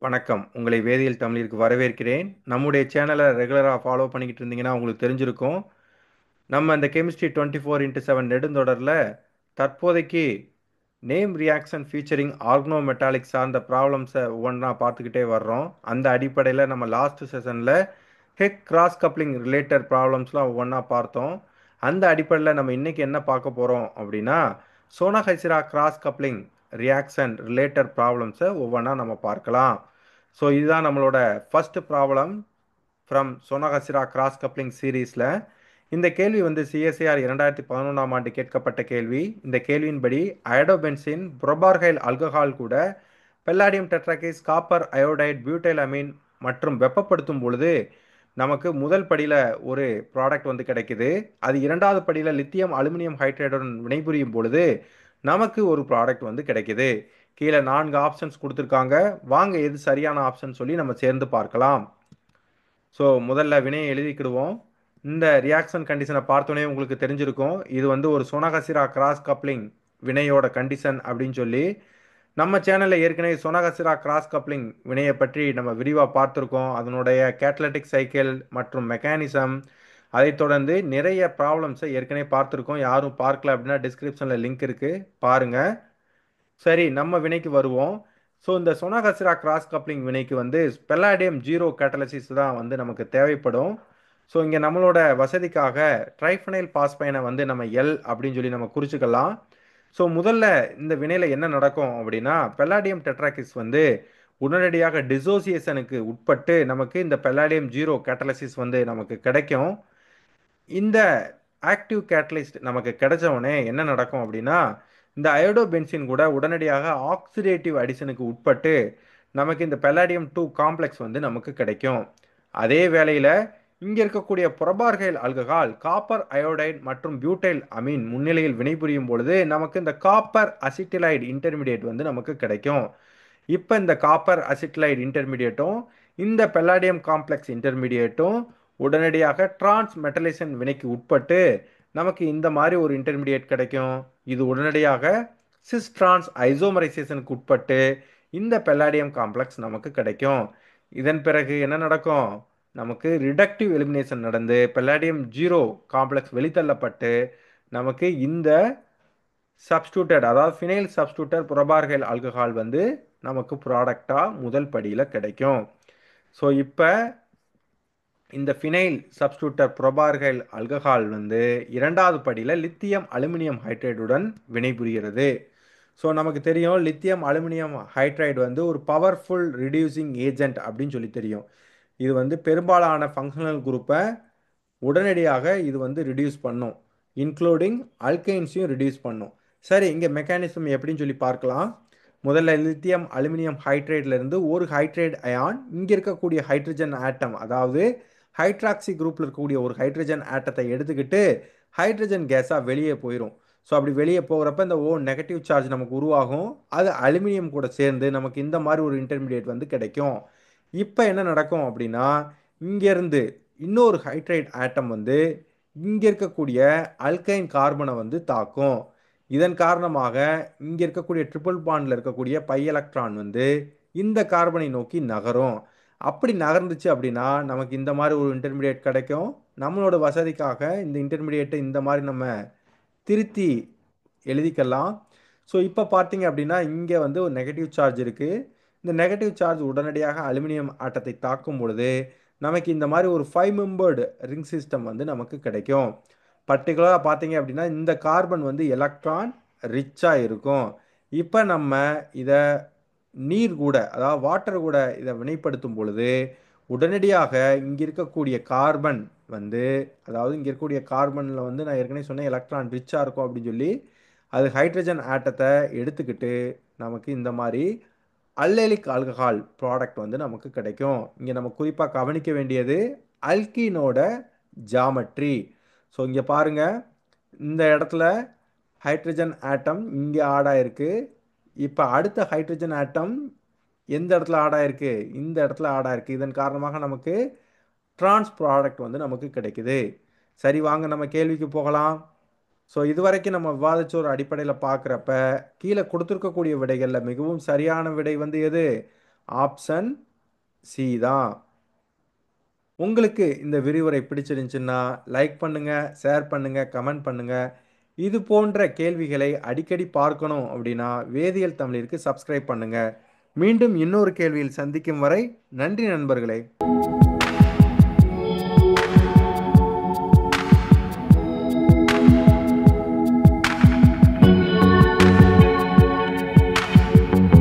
வணக்கம். உங்களை வேதியியல் தமிழிற்கு வரவேற்கிறேன். நம்முடைய சேனலை ரெகுலராக ஃபாலோ பண்ணிக்கிட்டு இருந்தீங்கன்னா உங்களுக்கு தெரிஞ்சிருக்கும். நம்ம இந்த கெமிஸ்ட்ரி 24x7 நெடுந்தொடரில் தற்போதைக்கு நேம் ரியாக்ஷன் ஃபீச்சரிங் ஆர்கனோமெட்டாலிக் சார்ந்த ப்ராப்ளம்ஸை ஒவ்வொன்றா பார்த்துக்கிட்டே வர்றோம். அந்த அடிப்படையில் நம்ம லாஸ்ட் செஷனில் ஹெக் கிராஸ் கப்ளிங் ரிலேட்டட் ப்ராப்ளம்ஸ்லாம் ஒவ்வொன்றா பார்த்தோம். அந்த அடிப்படையில் நம்ம இன்னைக்கு என்ன பார்க்க போகிறோம் அப்படின்னா Sonogashira cross coupling reaction related ப்ராப்ளம்ஸை ஒவ்வொன்றா நம்ம பார்க்கலாம். ஸோ இதுதான் நம்மளோட first problem from Sonogashira cross coupling சீரீஸில். இந்த கேள்வி வந்து சிஎஸ்ஐஆர் 2011ஆம் ஆண்டு கேட்கப்பட்ட கேள்வி. இந்த கேள்வியின்படி அயோடோபென்சின் புரோபார்கைல் ஆல்கஹால் கூட palladium tetrakis copper iodide butyl amine மற்றும் வெப்பப்படுத்தும் பொழுது நமக்கு முதல் படியில் ஒரு ப்ராடக்ட் வந்து கிடைக்குது. அது இரண்டாவது படியில் லித்தியம் அலுமினியம் ஹைட்ரைடுடன் வினைபுரியும் பொழுது நமக்கு ஒரு ப்ராடக்ட் வந்து கிடைக்குது. கீழே 4 ஆப்ஷன்ஸ் கொடுத்துருக்காங்க. வாங்க எது சரியான ஆப்ஷன் சொல்லி நம்ம சேர்ந்து பார்க்கலாம். ஸோ முதல்ல வினையை எழுதிக்கிடுவோம். இந்த ரியாக்ஷன் கண்டிஷனை பார்த்தோன்னே உங்களுக்கு தெரிஞ்சிருக்கும். இது வந்து ஒரு சோனஹசிரா கிராஸ் கப்ளிங் வினையோட கண்டிஷன் அப்படின்னு சொல்லி. நம்ம சேனலில் ஏற்கனவே சோனஹசிரா கிராஸ் கப்ளிங் வினையை பற்றி நம்ம விரிவாக பார்த்துருக்கோம். அதனுடைய கேட்டலிட்டிக் சைக்கிள் மற்றும் மெக்கானிசம், அதைத் தொடர்ந்து நிறைய ப்ராப்ளம்ஸை ஏற்கனவே பார்த்துருக்கோம். யாரும் பார்க்கல அப்படின்னா டிஸ்கிரிப்ஷனில் லிங்க் இருக்குது, பாருங்கள். சரி, நம்ம வினைக்கு வருவோம். ஸோ இந்த சோனஹசிரா கிராஸ் கப்ளிங் வினைக்கு வந்து பெல்லாடியம் ஜீரோ கேட்டலிசிஸ் தான் வந்து நமக்கு தேவைப்படும். ஸோ இங்கே நம்மளோட வசதிக்காக ட்ரைஃபனைல் பாஸ்பைனை வந்து நம்ம எல் அப்படின்னு சொல்லி நம்ம குறிச்சுக்கலாம். ஸோ முதல்ல இந்த வினையில் என்ன நடக்கும் அப்படின்னா பெல்லாடியம் டெட்ராகிஸ் வந்து உடனடியாக டிசோசியேஷனுக்கு உட்பட்டு நமக்கு இந்த பெல்லாடியம் ஜீரோ கேட்டலிசிஸ் வந்து நமக்கு கிடைக்கும். இந்த ஆக்டிவ் கேட்டலிஸ்ட் நமக்கு கிடைச்ச உடனே என்ன நடக்கும் அப்படின்னா இந்த அயோடோபென்சின் கூட உடனடியாக ஆக்சிடேட்டிவ் அடிஷனுக்கு உட்பட்டு நமக்கு இந்த பெல்லாடியம் 2 காம்ப்ளெக்ஸ் வந்து நமக்கு கிடைக்கும். அதே வேளையில் இங்கே இருக்கக்கூடிய புரோபார்கைல் ஆல்கஹால் காப்பர் அயோடைடு மற்றும் பியூட்டைல் அமீன் முன்னிலையில் வினைபுரியும் பொழுது நமக்கு இந்த காப்பர் அசிட்டிலைடு இன்டர்மீடியேட் வந்து நமக்கு கிடைக்கும். இப்போ இந்த காப்பர் அசிட்டிலைடு இன்டர்மீடியேட்டும் இந்த பெல்லாடியம் காம்ப்ளெக்ஸ் இன்டர்மீடியேட்டும் உடனடியாக டிரான்ஸ் மெட்டலைசேஷன் வினைக்கு உட்பட்டு நமக்கு இந்த மாதிரி ஒரு இன்டர்மீடியேட் கிடைக்கும். இது உடனடியாக சிஸ் டிரான்ஸ் ஐசோமரைசேஷனுக்கு உட்பட்டு இந்த பெல்லாடியம் காம்ப்ளெக்ஸ் நமக்கு கிடைக்கும். இதன் பிறகு என்ன நடக்கும்? நமக்கு ரிடக்டிவ் எலிமினேஷன் நடந்து பெல்லாடியம் ஜீரோ காம்ப்ளெக்ஸ் வெளித்தள்ளப்பட்டு நமக்கு இந்த சப்ஸ்டியூட்டட் அதாவது ஃபினைல் சப்ஸ்டியூட்டட் புரோபார்கைல் ஆல்கஹால் வந்து நமக்கு ப்ராடக்டாக முதல் படியில் கிடைக்கும். ஸோ இப்போ இந்த ஃபினைல் சப்ஸ்டியூட்டர் புரோபார்கைல் ஆல்கஹால் வந்து இரண்டாவது படியில் லித்தியம் அலுமினியம் ஹைட்ரைடுடன் வினைபுரிகிறது. ஸோ நமக்கு தெரியும் லித்தியம் அலுமினியம் ஹைட்ரைடு வந்து ஒரு பவர்ஃபுல் ரிடியூசிங் ஏஜென்ட் அப்படின்னு சொல்லி தெரியும். இது வந்து பெரும்பாலான ஃபங்க்ஷனல் குரூப்பை உடனடியாக இது வந்து ரிடியூஸ் பண்ணும், இன்க்ளூடிங் அல்கைன்ஸையும் ரிடியூஸ் பண்ணும். சரி, இங்கே மெக்கானிசம் எப்படின்னு சொல்லி பார்க்கலாம். முதல்ல லித்தியம் அலுமினியம் ஹைட்ரைட்லேருந்து ஒரு ஹைட்ரைட் அயான் இங்கே இருக்கக்கூடிய ஹைட்ரஜன் ஆட்டம், அதாவது ஹைட்ராக்சி குரூப்பில் இருக்கக்கூடிய ஒரு ஹைட்ரஜன் ஆட்டத்தை எடுத்துக்கிட்டு ஹைட்ரஜன் கேஸாக வெளியே போயிடும். ஸோ அப்படி வெளியே போகிறப்ப இந்த நெகட்டிவ் சார்ஜ் நமக்கு உருவாகும். அது அலுமினியம் கூட சேர்ந்து நமக்கு இந்த மாதிரி ஒரு இன்டர்மீடியேட் வந்து கிடைக்கும். இப்போ என்ன நடக்கும் அப்படின்னா இங்கேருந்து இன்னொரு ஹைட்ரைட் ஆட்டம் வந்து இங்கே இருக்கக்கூடிய அல்கைன் கார்பனை வந்து தாக்கும். இதன் காரணமாக இங்கே இருக்கக்கூடிய ட்ரிபிள் பாண்டில் இருக்கக்கூடிய பை எலக்ட்ரான் வந்து இந்த கார்பனை நோக்கி நகரும். அப்படி நகர்ந்துச்சு அப்படின்னா நமக்கு இந்த மாதிரி ஒரு இன்டர்மீடியேட் கிடைக்கும். நம்மளோட வசதிக்காக இந்த இன்டர்மீடியேட்டை இந்த மாதிரி நம்ம திருத்தி எழுதிக்கலாம். ஸோ இப்போ பார்த்தீங்க அப்படின்னா இங்கே வந்து ஒரு நெகட்டிவ் சார்ஜ் இருக்குது. இந்த நெகட்டிவ் சார்ஜ் உடனடியாக அலுமினியம் ஆட்டத்தை தாக்கும் பொழுது நமக்கு இந்த மாதிரி ஒரு 5 மெம்பர்டு ரிங் சிஸ்டம் வந்து நமக்கு கிடைக்கும். பர்டிகுலராக பார்த்தீங்க அப்படின்னா இந்த கார்பன் வந்து எலக்ட்ரான் ரிச்சாக இருக்கும். இப்போ நம்ம இதை நீர் கூட, அதாவது வாட்டர் கூட இதை வினைப்படுத்தும் பொழுது உடனடியாக இங்கே இருக்கக்கூடிய கார்பன் வந்து, அதாவது இங்கே இருக்கக்கூடிய கார்பனில் வந்து நான் ஏற்கனவே சொன்னேன் எலக்ட்ரான் ரிச்சாக இருக்கும் அப்படின்னு சொல்லி, அது ஹைட்ரஜன் ஆட்டத்தை எடுத்துக்கிட்டு நமக்கு இந்த மாதிரி அல்லேலிக் ஆல்கஹால் ப்ராடக்ட் வந்து நமக்கு கிடைக்கும். இங்கே நம்ம குறிப்பாக கவனிக்க வேண்டியது அல்கீனோட ஜாமெட்ரி. ஸோ இங்கே பாருங்கள், இந்த இடத்துல ஹைட்ரஜன் ஆட்டம் இங்கே ஆட் ஆயிருக்கு. இப்போ அடுத்த ஹைட்ரஜன் ஆட்டம் எந்த இடத்துல ஆட் ஆயிருக்கு? இந்த இடத்துல ஆட் ஆயிருக்கு. இதன் காரணமாக நமக்கு டிரான்ஸ் ப்ராடக்ட் வந்து நமக்கு கிடைக்குது. சரி, வாங்க நம்ம கேள்விக்கு போகலாம். ஸோ இதுவரைக்கும் நம்ம விவாதிச்ச ஒரு அடிப்படையில் பார்க்குறப்ப கீழே கொடுத்துருக்கக்கூடிய விடைகளில் மிகவும் சரியான விடை வந்து எது? ஆப்ஷன் சி தான். உங்களுக்கு இந்த விரிவுரை பிடிச்சிருந்துச்சுன்னா லைக் பண்ணுங்க, ஷேர் பண்ணுங்க, கமெண்ட் பண்ணுங்க. இது போன்ற கேள்விகளை அடிக்கடி பார்க்கணும் அப்படின்னா வேதியியல் தமிழிற்கு சப்ஸ்கிரைப் பண்ணுங்க. மீண்டும் இன்னொரு கேள்வியில் சந்திக்கும் வரை நன்றி நண்பர்களே.